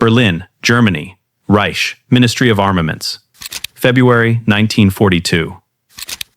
Berlin, Germany. Reich, Ministry of Armaments. February 1942.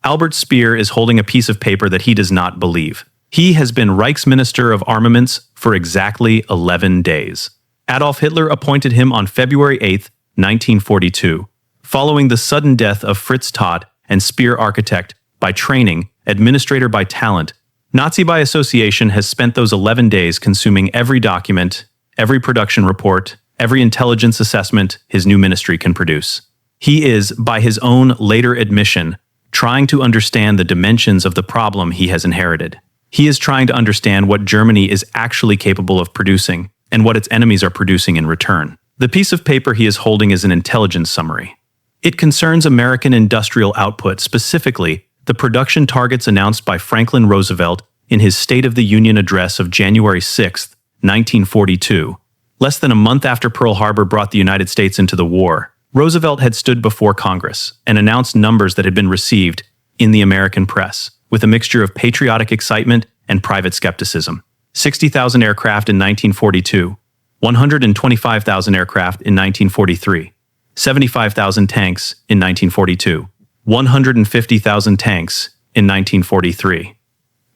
Albert Speer is holding a piece of paper that he does not believe. He has been Reichsminister of Armaments for exactly 11 days. Adolf Hitler appointed him on February 8, 1942, following the sudden death of Fritz Todt and Speer architect by training, administrator by talent. Nazi by association has spent those 11 days consuming every document, every production report, every intelligence assessment his new ministry can produce. He is, by his own later admission, trying to understand the dimensions of the problem he has inherited. He is trying to understand what Germany is actually capable of producing and what its enemies are producing in return. The piece of paper he is holding is an intelligence summary. It concerns American industrial output, specifically the production targets announced by Franklin Roosevelt in his State of the Union address of January 6, 1942. Less than a month after Pearl Harbor brought the United States into the war, Roosevelt had stood before Congress and announced numbers that had been received in the American press, with a mixture of patriotic excitement and private skepticism. 60,000 aircraft in 1942, 125,000 aircraft in 1943, 75,000 tanks in 1942, 150,000 tanks in 1943,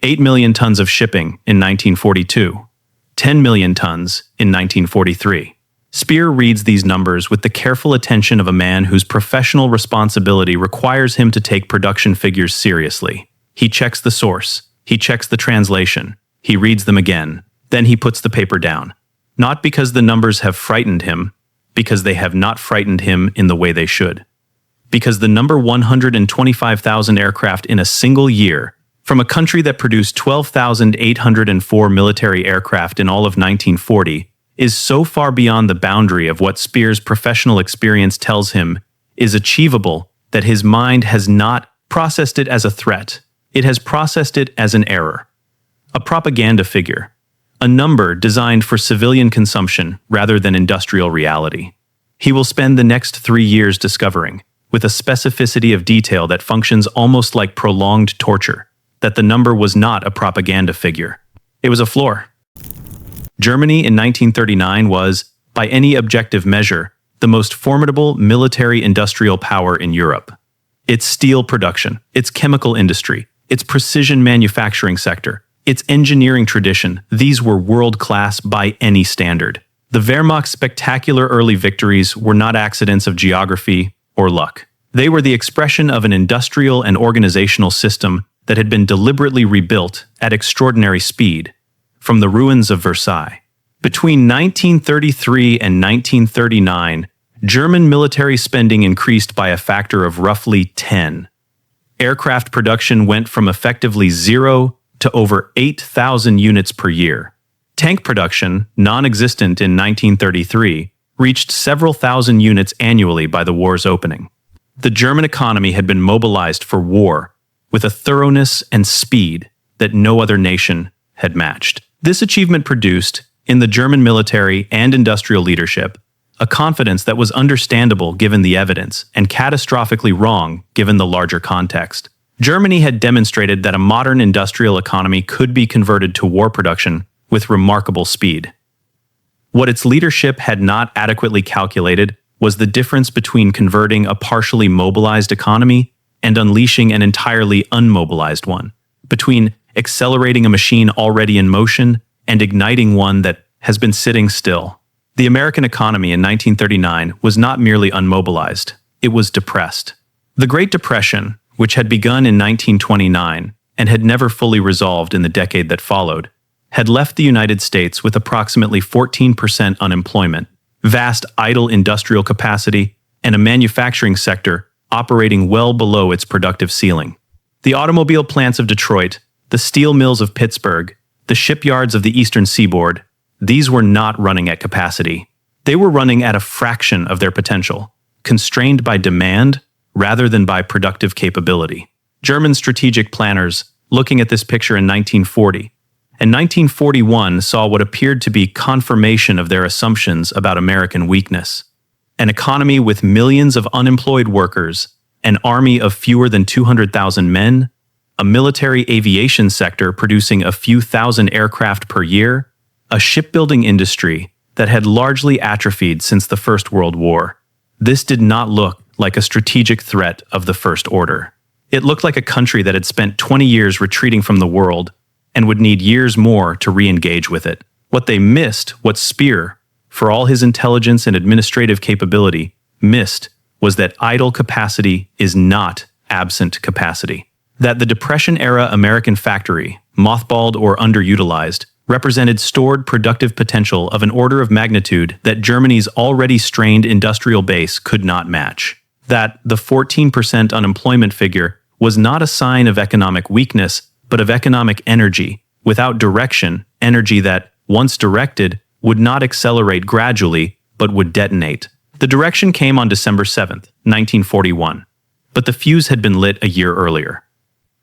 8 million tons of shipping in 1942, 10 million tons in 1943. Speer reads these numbers with the careful attention of a man whose professional responsibility requires him to take production figures seriously. He checks the source, he checks the translation, he reads them again, then he puts the paper down. Not because the numbers have frightened him, because they have not frightened him in the way they should. Because the number 125,000 aircraft in a single year, from a country that produced 12,804 military aircraft in all of 1940, is so far beyond the boundary of what Speer's professional experience tells him is achievable that his mind has not processed it as a threat. It has processed it as an error. A propaganda figure. A number designed for civilian consumption rather than industrial reality. He will spend the next 3 years discovering, with a specificity of detail that functions almost like prolonged torture, that the number was not a propaganda figure. It was a floor. Germany in 1939 was, by any objective measure, the most formidable military-industrial power in Europe. Its steel production, its chemical industry, its precision manufacturing sector, its engineering tradition, these were world-class by any standard. The Wehrmacht's spectacular early victories were not accidents of geography or luck. They were the expression of an industrial and organizational system that had been deliberately rebuilt at extraordinary speed from the ruins of Versailles. Between 1933 and 1939, German military spending increased by a factor of roughly 10. Aircraft production went from effectively 0 to over 8,000 units per year. Tank production, non-existent in 1933, reached several thousand units annually by the war's opening. The German economy had been mobilized for war with a thoroughness and speed that no other nation had matched. This achievement produced, in the German military and industrial leadership, a confidence that was understandable given the evidence and catastrophically wrong given the larger context. Germany had demonstrated that a modern industrial economy could be converted to war production with remarkable speed. What its leadership had not adequately calculated was the difference between converting a partially mobilized economy and unleashing an entirely unmobilized one, between accelerating a machine already in motion and igniting one that has been sitting still. The American economy in 1939 was not merely unmobilized, it was depressed. The Great Depression, which had begun in 1929 and had never fully resolved in the decade that followed, had left the United States with approximately 14% unemployment, vast idle industrial capacity, and a manufacturing sector operating well below its productive ceiling. The automobile plants of Detroit, the steel mills of Pittsburgh, the shipyards of the eastern seaboard, these were not running at capacity. They were running at a fraction of their potential, constrained by demand rather than by productive capability. German strategic planners, looking at this picture in 1940 and 1941, saw what appeared to be confirmation of their assumptions about American weakness. An economy with millions of unemployed workers, an army of fewer than 200,000 men, a military aviation sector producing a few thousand aircraft per year, a shipbuilding industry that had largely atrophied since the First World War. This did not look like a strategic threat of the First Order. It looked like a country that had spent 20 years retreating from the world and would need years more to re-engage with it. What they missed, what Speer, for all his intelligence and administrative capability, missed was that idle capacity is not absent capacity. That the Depression-era American factory, mothballed or underutilized, represented stored productive potential of an order of magnitude that Germany's already strained industrial base could not match. That the 14% unemployment figure was not a sign of economic weakness, but of economic energy, without direction, energy that, once directed, would not accelerate gradually, but would detonate. The direction came on December 7, 1941, but the fuse had been lit a year earlier.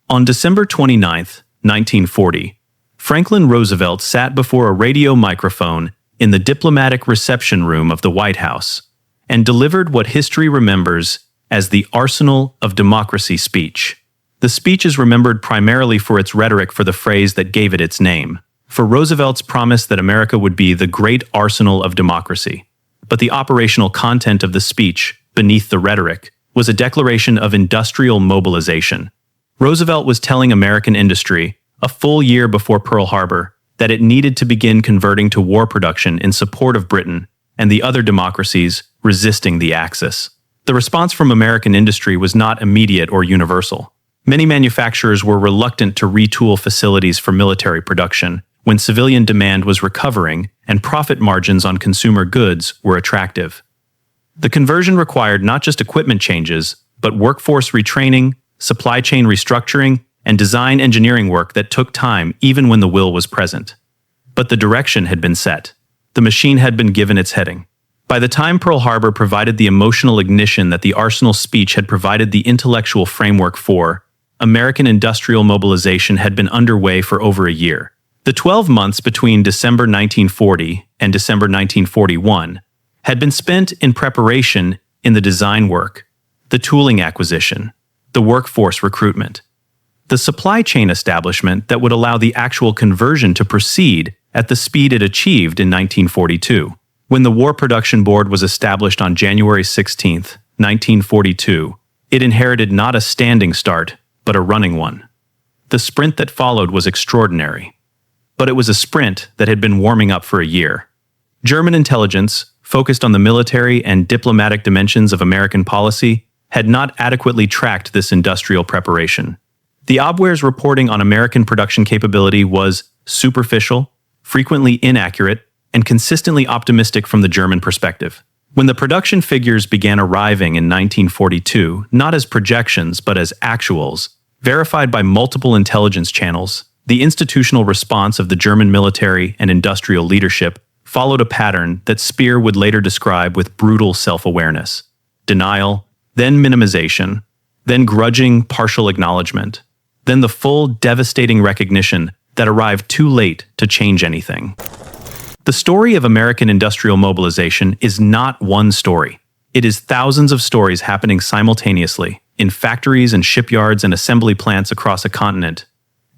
On December 29, 1940, Franklin Roosevelt sat before a radio microphone in the diplomatic reception room of the White House and delivered what history remembers as the Arsenal of Democracy speech. The speech is remembered primarily for its rhetoric for the phrase that gave it its name, for Roosevelt's promise that America would be the great arsenal of democracy. But the operational content of the speech, beneath the rhetoric, was a declaration of industrial mobilization. Roosevelt was telling American industry, a full year before Pearl Harbor, that it needed to begin converting to war production in support of Britain and the other democracies resisting the Axis. The response from American industry was not immediate or universal. Many manufacturers were reluctant to retool facilities for military production when civilian demand was recovering and profit margins on consumer goods were attractive. The conversion required not just equipment changes, but workforce retraining, supply chain restructuring, and design engineering work that took time even when the will was present. But the direction had been set. The machine had been given its heading. By the time Pearl Harbor provided the emotional ignition that the Arsenal speech had provided the intellectual framework for, American industrial mobilization had been underway for over a year. The 12 months between December 1940 and December 1941 had been spent in preparation in the design work, the tooling acquisition, the workforce recruitment, the supply chain establishment that would allow the actual conversion to proceed at the speed it achieved in 1942. When the War Production Board was established on January 16, 1942, it inherited not a standing start, but a running one. The sprint that followed was extraordinary. But it was a sprint that had been warming up for a year. German intelligence, focused on the military and diplomatic dimensions of American policy, had not adequately tracked this industrial preparation. The Abwehr's reporting on American production capability was superficial, frequently inaccurate, and consistently optimistic from the German perspective. When the production figures began arriving in 1942, not as projections but as actuals, verified by multiple intelligence channels, the institutional response of the German military and industrial leadership followed a pattern that Speer would later describe with brutal self-awareness: denial, then minimization, then grudging partial acknowledgement, then the full devastating recognition that arrived too late to change anything. The story of American industrial mobilization is not one story. It is thousands of stories happening simultaneously in factories and shipyards and assembly plants across a continent,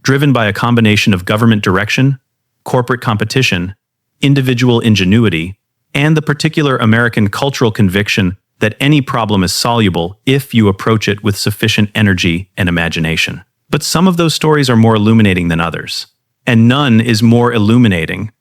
driven by a combination of government direction, corporate competition, individual ingenuity, and the particular American cultural conviction that any problem is soluble if you approach it with sufficient energy and imagination. But some of those stories are more illuminating than others, and none is more illuminating.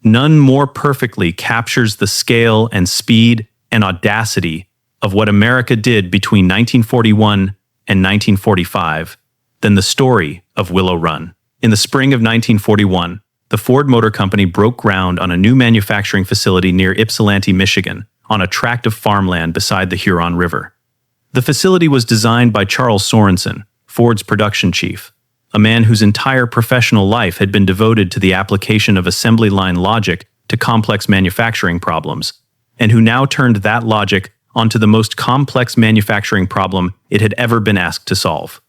None more perfectly captures the scale and speed and audacity of what America did between 1941 and 1945 than the story of Willow Run. In the spring of 1941, the Ford Motor Company broke ground on a new manufacturing facility near Ypsilanti, Michigan, on a tract of farmland beside the Huron River. The facility was designed by Charles Sorensen, Ford's production chief, a man whose entire professional life had been devoted to the application of assembly line logic to complex manufacturing problems, and who now turned that logic onto the most complex manufacturing problem it had ever been asked to solve.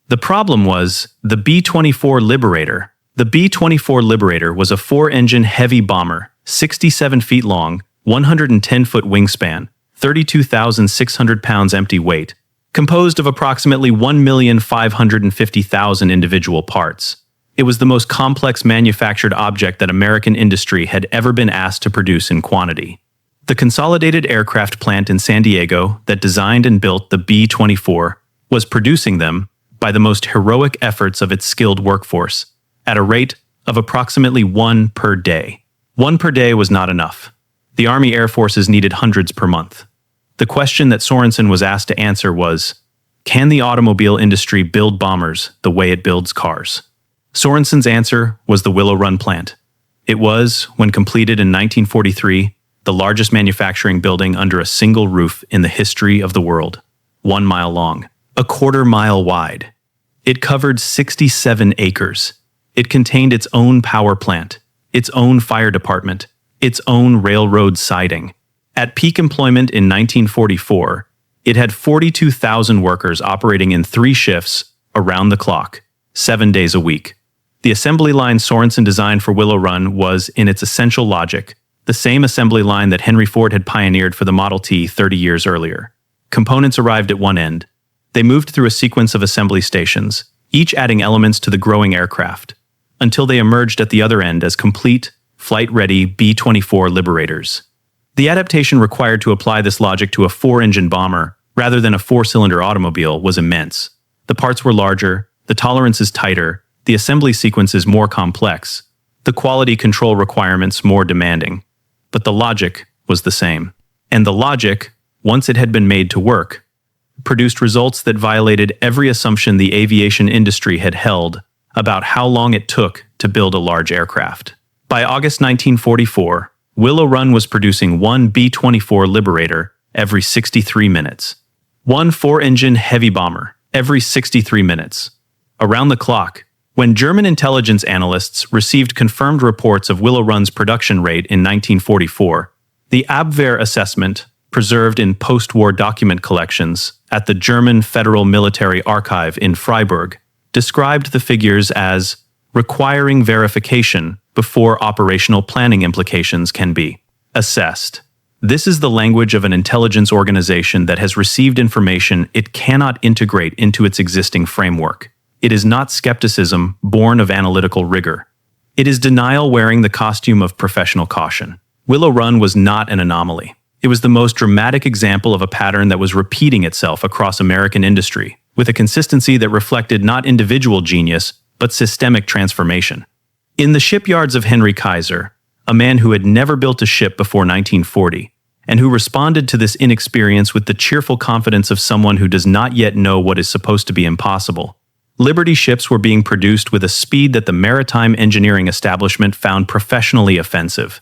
The problem was the B-24 Liberator. The B-24 Liberator was a 4-engine heavy bomber, 67 feet long, 110-foot wingspan, 32,600 pounds empty weight, composed of approximately 1,550,000 individual parts. It was the most complex manufactured object that American industry had ever been asked to produce in quantity. The Consolidated Aircraft Plant in San Diego that designed and built the B-24 was producing them by the most heroic efforts of its skilled workforce, at a rate of approximately one per day. One per day was not enough. The Army Air Forces needed hundreds per month. The question that Sorensen was asked to answer was, can the automobile industry build bombers the way it builds cars? Sorensen's answer was the Willow Run plant. It was, when completed in 1943, the largest manufacturing building under a single roof in the history of the world. 1 mile long, a quarter-mile wide. It covered 67 acres. It contained its own power plant, its own fire department, its own railroad siding. At peak employment in 1944, it had 42,000 workers operating in 3 shifts around the clock, 7 days a week. The assembly line Sorensen designed for Willow Run was, in its essential logic, the same assembly line that Henry Ford had pioneered for the Model T 30 years earlier. Components arrived at one end. They moved through a sequence of assembly stations, each adding elements to the growing aircraft, until they emerged at the other end as complete, flight-ready B-24 Liberators. The adaptation required to apply this logic to a 4-engine bomber, rather than a 4-cylinder automobile, was immense. The parts were larger, the tolerances tighter, the assembly sequences more complex, the quality control requirements more demanding. But the logic was the same. And the logic, once it had been made to work, produced results that violated every assumption the aviation industry had held about how long it took to build a large aircraft. By August 1944, Willow Run was producing one B-24 Liberator every 63 minutes. One 4-engine heavy bomber every 63 minutes. Around the clock, when German intelligence analysts received confirmed reports of Willow Run's production rate in 1944, the Abwehr assessment, preserved in post-war document collections at the German Federal Military Archive in Freiburg, described the figures as requiring verification before operational planning implications can be assessed. This is the language of an intelligence organization that has received information it cannot integrate into its existing framework. It is not skepticism born of analytical rigor. It is denial wearing the costume of professional caution. Willow Run was not an anomaly. It was the most dramatic example of a pattern that was repeating itself across American industry, with a consistency that reflected not individual genius, but systemic transformation. In the shipyards of Henry Kaiser, a man who had never built a ship before 1940, and who responded to this inexperience with the cheerful confidence of someone who does not yet know what is supposed to be impossible, Liberty ships were being produced with a speed that the maritime engineering establishment found professionally offensive.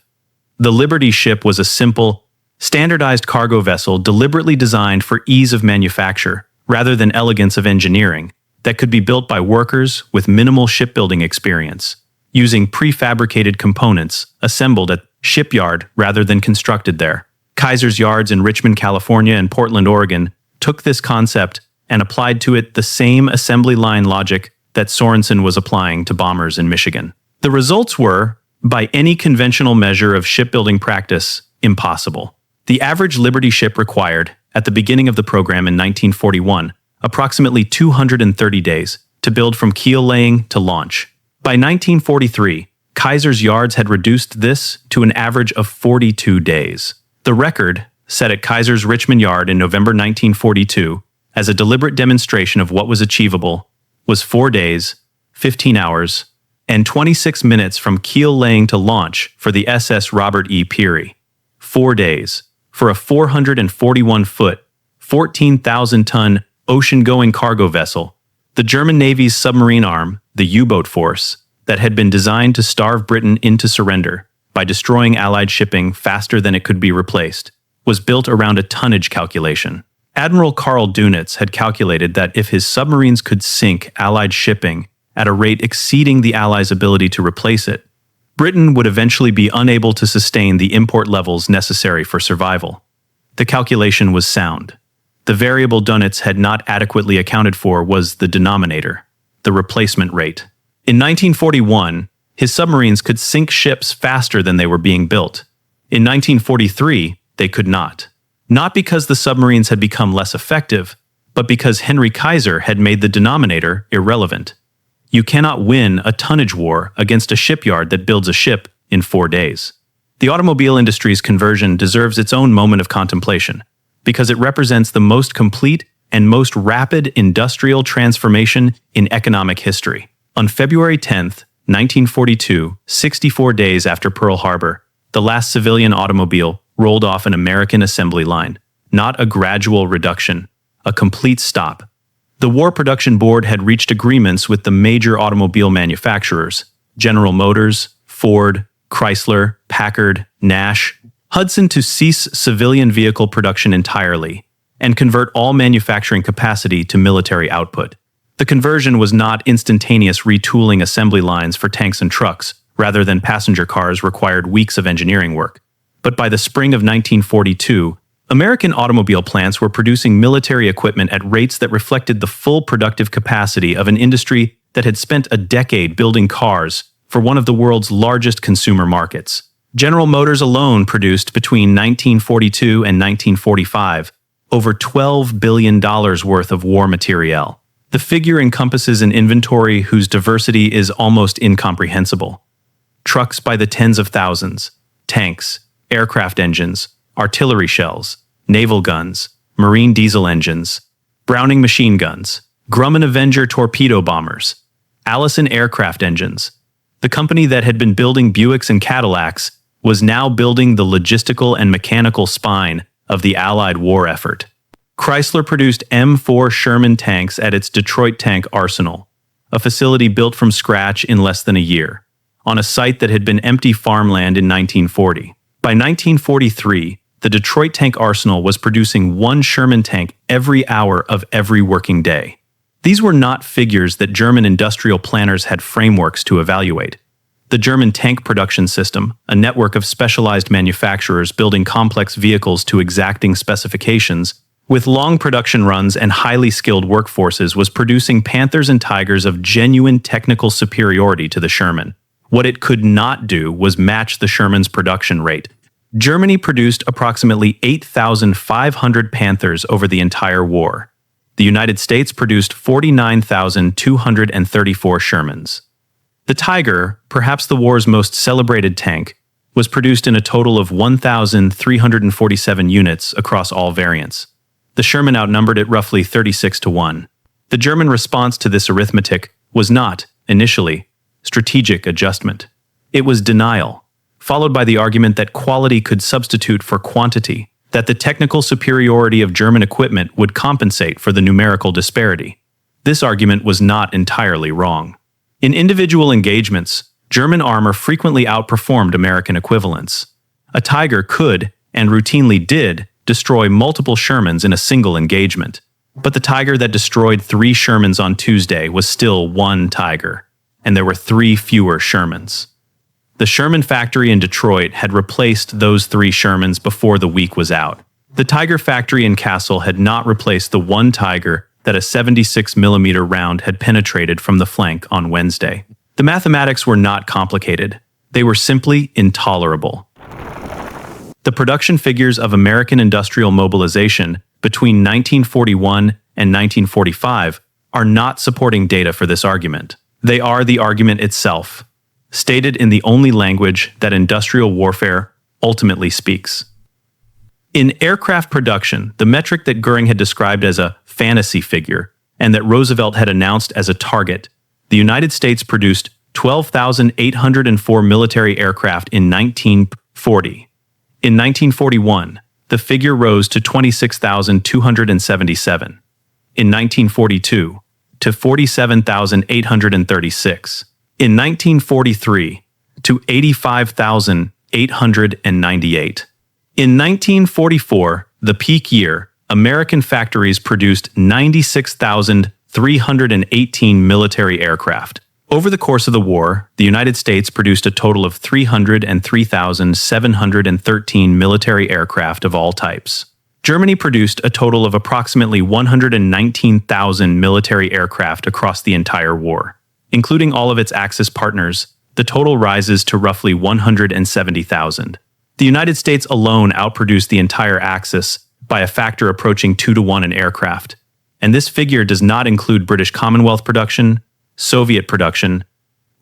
The Liberty ship was a simple, standardized cargo vessel deliberately designed for ease of manufacture, rather than elegance of engineering, that could be built by workers with minimal shipbuilding experience, using prefabricated components assembled at shipyard rather than constructed there. Kaiser's yards in Richmond, California and Portland, Oregon took this concept and applied to it the same assembly line logic that Sorensen was applying to bombers in Michigan. The results were, by any conventional measure of shipbuilding practice, impossible. The average Liberty ship required, at the beginning of the program in 1941, approximately 230 days to build from keel laying to launch. By 1943, Kaiser's yards had reduced this to an average of 42 days. The record, set at Kaiser's Richmond Yard in November 1942, as a deliberate demonstration of what was achievable, was 4 days, 15 hours, and 26 minutes from keel laying to launch for the SS Robert E. Peary. 4 days, for a 441-foot, 14,000-ton, ocean-going cargo vessel, the German Navy's submarine arm, the U-boat force, that had been designed to starve Britain into surrender by destroying Allied shipping faster than it could be replaced, was built around a tonnage calculation. Admiral Karl Dönitz had calculated that if his submarines could sink Allied shipping at a rate exceeding the Allies' ability to replace it, Britain would eventually be unable to sustain the import levels necessary for survival. The calculation was sound. The variable Dönitz had not adequately accounted for was the denominator, the replacement rate. In 1941, his submarines could sink ships faster than they were being built. In 1943, they could not. Not because the submarines had become less effective, but because Henry Kaiser had made the denominator irrelevant. You cannot win a tonnage war against a shipyard that builds a ship in 4 days. The automobile industry's conversion deserves its own moment of contemplation, because it represents the most complete and most rapid industrial transformation in economic history. On February 10, 1942, 64 days after Pearl Harbor, the last civilian automobile rolled off an American assembly line. Not a gradual reduction, a complete stop. The War Production Board had reached agreements with the major automobile manufacturers, General Motors, Ford, Chrysler, Packard, Nash, Hudson, to cease civilian vehicle production entirely and convert all manufacturing capacity to military output. The conversion was not instantaneous retooling assembly lines for tanks and trucks, rather than passenger cars required weeks of engineering work. But by the spring of 1942, American automobile plants were producing military equipment at rates that reflected the full productive capacity of an industry that had spent a decade building cars for one of the world's largest consumer markets. General Motors alone produced between 1942 and 1945 over $12 billion worth of war materiel. The figure encompasses an inventory whose diversity is almost incomprehensible. Trucks by the tens of thousands, tanks, aircraft engines, artillery shells, naval guns, marine diesel engines, Browning machine guns, Grumman Avenger torpedo bombers, Allison aircraft engines. The company that had been building Buicks and Cadillacs was now building the logistical and mechanical spine of the Allied war effort. Chrysler produced M4 Sherman tanks at its Detroit Tank Arsenal, a facility built from scratch in less than a year, on a site that had been empty farmland in 1940. By 1943, the Detroit Tank Arsenal was producing one Sherman tank every hour of every working day. These were not figures that German industrial planners had frameworks to evaluate. The German tank production system, a network of specialized manufacturers building complex vehicles to exacting specifications, with long production runs and highly skilled workforces, was producing Panthers and Tigers of genuine technical superiority to the Sherman. What it could not do was match the Sherman's production rate. Germany produced approximately 8,500 Panthers over the entire war. The United States produced 49,234 Shermans. The Tiger, perhaps the war's most celebrated tank, was produced in a total of 1,347 units across all variants. The Sherman outnumbered it roughly 36-1. The German response to this arithmetic was not, initially, strategic adjustment. It was denial, followed by the argument that quality could substitute for quantity, that the technical superiority of German equipment would compensate for the numerical disparity. This argument was not entirely wrong. In individual engagements, German armor frequently outperformed American equivalents. A Tiger could, and routinely did, destroy multiple Shermans in a single engagement. But the Tiger that destroyed 3 Shermans on Tuesday was still one Tiger, and there were 3 fewer Shermans. The Sherman factory in Detroit had replaced those 3 Shermans before the week was out. The Tiger factory in Kassel had not replaced the one Tiger that a 76mm round had penetrated from the flank on Wednesday. The mathematics were not complicated. They were simply intolerable. The production figures of American industrial mobilization between 1941 and 1945 are not supporting data for this argument. They are the argument itself, stated in the only language that industrial warfare ultimately speaks. In aircraft production, the metric that Goering had described as a fantasy figure and that Roosevelt had announced as a target, the United States produced 12,804 military aircraft in 1940. In 1941, the figure rose to 26,277. In 1942, to 47,836. In 1943, to 85,898. In 1944, the peak year, American factories produced 96,318 military aircraft. Over the course of the war, the United States produced a total of 303,713 military aircraft of all types. Germany produced a total of approximately 119,000 military aircraft across the entire war. Including all of its Axis partners, the total rises to roughly 170,000. The United States alone outproduced the entire Axis by a factor approaching 2-to-1 in aircraft. And this figure does not include British Commonwealth production, Soviet production,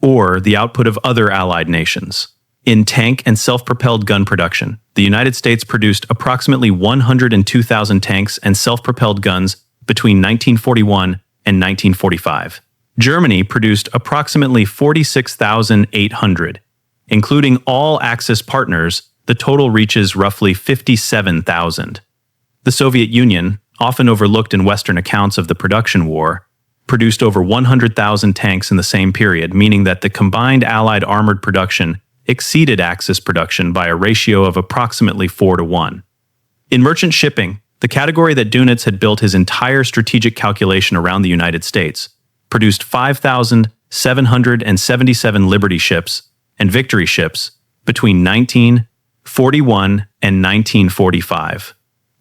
or the output of other Allied nations. In tank and self-propelled gun production, the United States produced approximately 102,000 tanks and self-propelled guns between 1941 and 1945. Germany produced approximately 46,800. Including all Axis partners, the total reaches roughly 57,000. The Soviet Union, often overlooked in Western accounts of the production war, produced over 100,000 tanks in the same period, meaning that the combined Allied armored production exceeded Axis production by a ratio of approximately 4-1. In merchant shipping, the category that Dönitz had built his entire strategic calculation around the United States, produced 5,777 Liberty ships and Victory ships between 1941 and 1945,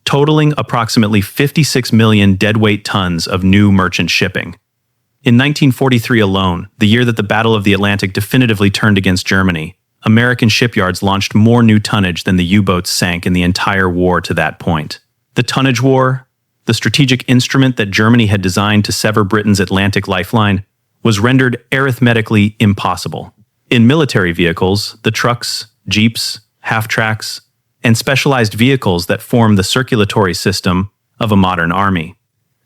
totaling approximately 56 million deadweight tons of new merchant shipping. In 1943 alone, the year that the Battle of the Atlantic definitively turned against Germany, American shipyards launched more new tonnage than the U-boats sank in the entire war to that point. The tonnage war, the strategic instrument that Germany had designed to sever Britain's Atlantic lifeline, was rendered arithmetically impossible. In military vehicles, the trucks, jeeps, half-tracks, and specialized vehicles that form the circulatory system of a modern army,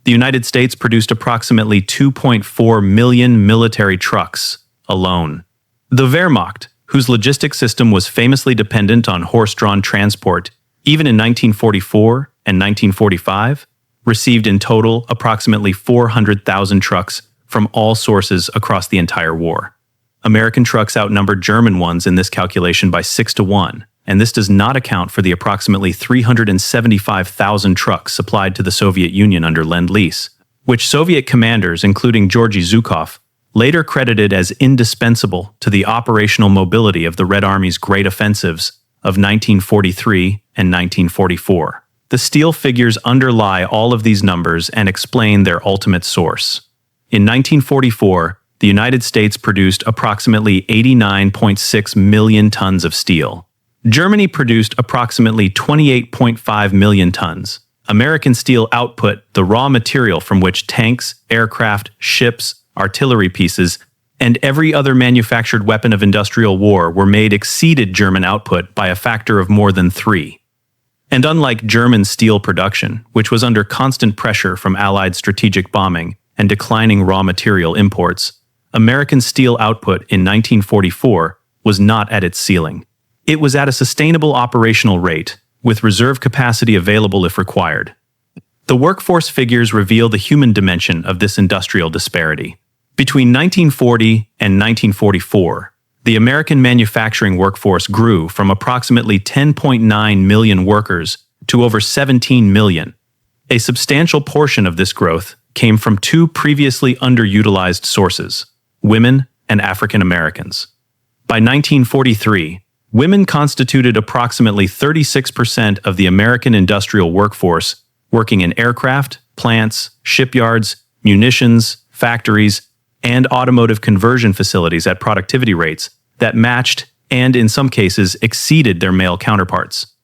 the United States produced approximately 2.4 million military trucks alone. The Wehrmacht, whose logistics system was famously dependent on horse-drawn transport, even in 1944 and 1945, received in total approximately 400,000 trucks from all sources across the entire war. American trucks outnumbered German ones in this calculation by 6-1, and this does not account for the approximately 375,000 trucks supplied to the Soviet Union under Lend-Lease, which Soviet commanders, including Georgy Zhukov, later credited as indispensable to the operational mobility of the Red Army's great offensives of 1943 and 1944. The steel figures underlie all of these numbers and explain their ultimate source. In 1944, the United States produced approximately 89.6 million tons of steel. Germany produced approximately 28.5 million tons. American steel output, the raw material from which tanks, aircraft, ships, artillery pieces, and every other manufactured weapon of industrial war were made, exceeded German output by a factor of more than 3. And unlike German steel production, which was under constant pressure from Allied strategic bombing and declining raw material imports, American steel output in 1944 was not at its ceiling. It was at a sustainable operational rate, with reserve capacity available if required. The workforce figures reveal the human dimension of this industrial disparity. Between 1940 and 1944, the American manufacturing workforce grew from approximately 10.9 million workers to over 17 million. A substantial portion of this growth came from two previously underutilized sources: women and African Americans. By 1943, women constituted approximately 36% of the American industrial workforce, working in aircraft, plants, shipyards, munitions, factories, and automotive conversion facilities at productivity rates that matched and, in some cases, exceeded their male counterparts.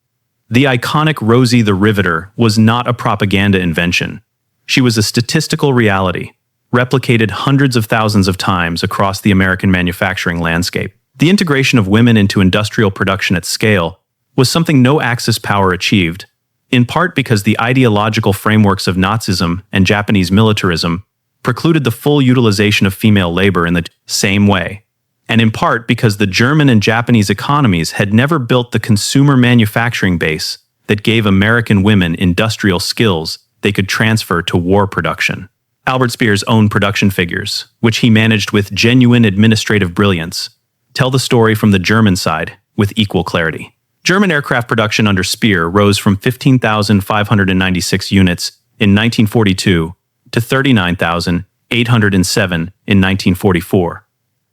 The iconic Rosie the Riveter was not a propaganda invention. She was a statistical reality, replicated hundreds of thousands of times across the American manufacturing landscape. The integration of women into industrial production at scale was something no Axis power achieved, in part because the ideological frameworks of Nazism and Japanese militarism precluded the full utilization of female labor in the same way, and in part because the German and Japanese economies had never built the consumer manufacturing base that gave American women industrial skills they could transfer to war production. Albert Speer's own production figures, which he managed with genuine administrative brilliance, tell the story from the German side with equal clarity. German aircraft production under Speer rose from 15,596 units in 1942 to 39,807 in 1944.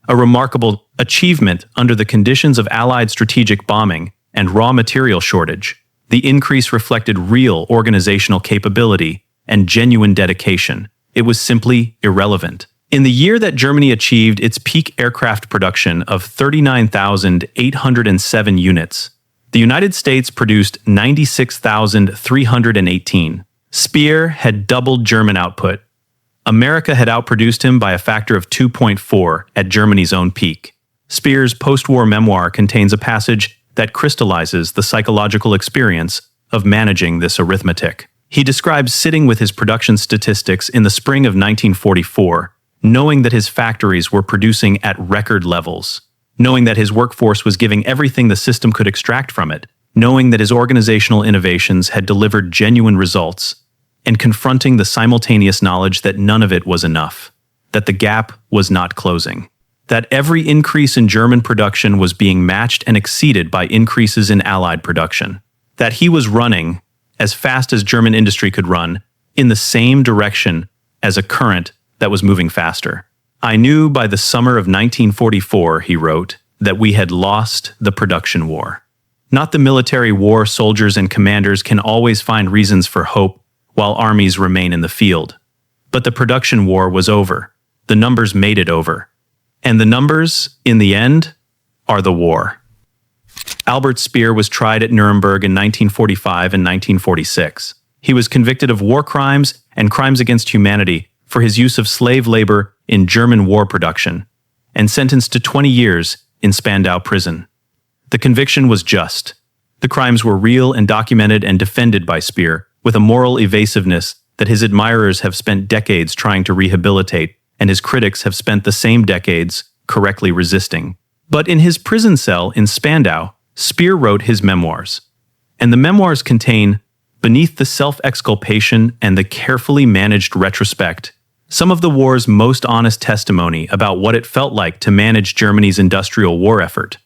A remarkable achievement under the conditions of Allied strategic bombing and raw material shortage. The increase reflected real organizational capability and genuine dedication. It was simply irrelevant. In the year that Germany achieved its peak aircraft production of 39,807 units, the United States produced 96,318. Speer had doubled German output, America had outproduced him by a factor of 2.4 at Germany's own peak. Speer's post-war memoir contains a passage that crystallizes the psychological experience of managing this arithmetic. He describes sitting with his production statistics in the spring of 1944, knowing that his factories were producing at record levels, knowing that his workforce was giving everything the system could extract from it, knowing that his organizational innovations had delivered genuine results, and confronting the simultaneous knowledge that none of it was enough, that the gap was not closing, that every increase in German production was being matched and exceeded by increases in Allied production, that he was running, as fast as German industry could run, in the same direction as a current that was moving faster. I knew by the summer of 1944, he wrote, that we had lost the production war. Not the military war soldiers and commanders can always find reasons for hope while armies remain in the field. But the production war was over. The numbers made it over. And the numbers, in the end, are the war. Albert Speer was tried at Nuremberg in 1945 and 1946. He was convicted of war crimes and crimes against humanity for his use of slave labor in German war production, and sentenced to 20 years in Spandau prison. The conviction was just. The crimes were real and documented and defended by Speer, with a moral evasiveness that his admirers have spent decades trying to rehabilitate, and his critics have spent the same decades correctly resisting. But in his prison cell in Spandau, Speer wrote his memoirs. And the memoirs contain, beneath the self-exculpation and the carefully managed retrospect, some of the war's most honest testimony about what it felt like to manage Germany's industrial war effort,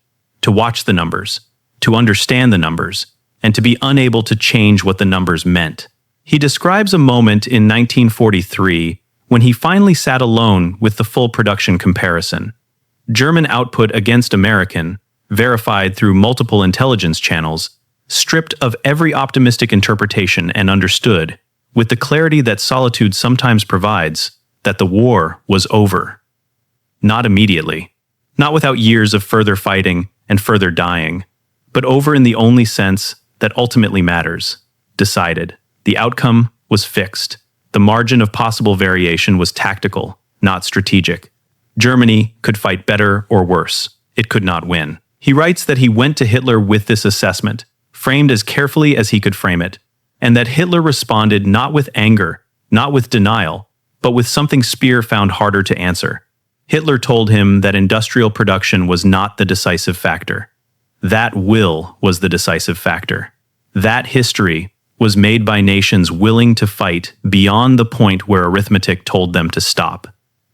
to watch the numbers, to understand the numbers, and to be unable to change what the numbers meant. He describes a moment in 1943 when he finally sat alone with the full production comparison. German output against American, verified through multiple intelligence channels, stripped of every optimistic interpretation and understood, with the clarity that solitude sometimes provides, that the war was over. Not immediately, not without years of further fighting and further dying, but over in the only sense that ultimately matters, decided. The outcome was fixed. The margin of possible variation was tactical, not strategic. Germany could fight better or worse. It could not win. He writes that he went to Hitler with this assessment, framed as carefully as he could frame it, and that Hitler responded not with anger, not with denial, but with something Speer found harder to answer. Hitler told him that industrial production was not the decisive factor. That will was the decisive factor. That history was made by nations willing to fight beyond the point where arithmetic told them to stop.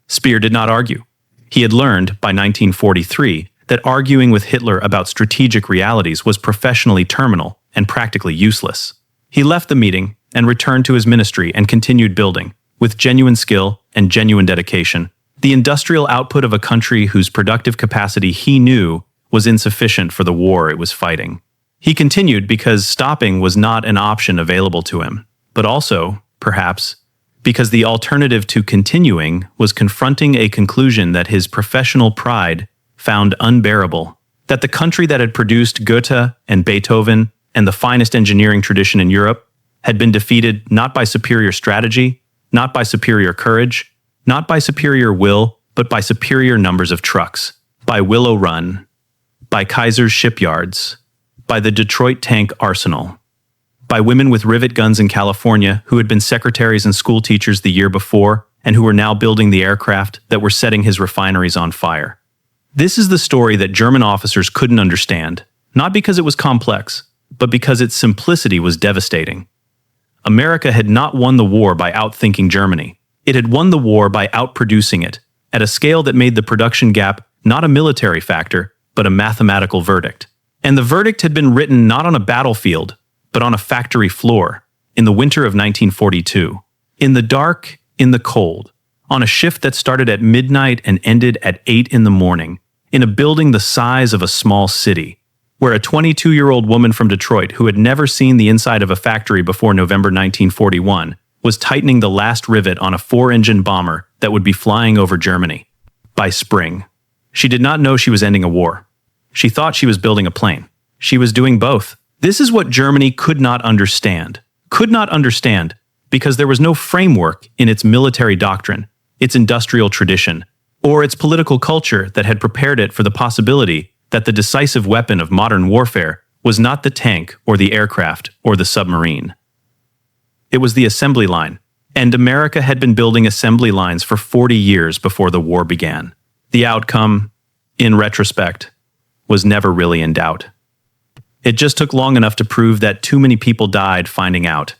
Speer did not argue. He had learned, by 1943, that arguing with Hitler about strategic realities was professionally terminal and practically useless. He left the meeting and returned to his ministry and continued building, with genuine skill and genuine dedication, the industrial output of a country whose productive capacity he knew was insufficient for the war it was fighting. He continued because stopping was not an option available to him, but also, perhaps, because the alternative to continuing was confronting a conclusion that his professional pride found unbearable, that the country that had produced Goethe and Beethoven and the finest engineering tradition in Europe had been defeated not by superior strategy, not by superior courage, not by superior will, but by superior numbers of trucks, by Willow Run, by Kaiser's shipyards, by the Detroit tank arsenal, by women with rivet guns in California who had been secretaries and school teachers the year before and who were now building the aircraft that were setting his refineries on fire. This is the story that German officers couldn't understand, not because it was complex, but because its simplicity was devastating. America had not won the war by outthinking Germany. It had won the war by outproducing it, at a scale that made the production gap not a military factor, but a mathematical verdict. And the verdict had been written not on a battlefield, but on a factory floor, in the winter of 1942. In the dark, in the cold, on a shift that started at midnight and ended at 8 in the morning, in a building the size of a small city, where a 22-year-old woman from Detroit who had never seen the inside of a factory before November 1941 was tightening the last rivet on a 4-engine bomber that would be flying over Germany. By spring, she did not know she was ending a war. She thought she was building a plane. She was doing both. This is what Germany could not understand. because there was no framework in its military doctrine, its industrial tradition, or its political culture that had prepared it for the possibility that the decisive weapon of modern warfare was not the tank or the aircraft or the submarine. It was the assembly line, and America had been building assembly lines for 40 years before the war began. The outcome, in retrospect, was never really in doubt. It just took long enough to prove that too many people died finding out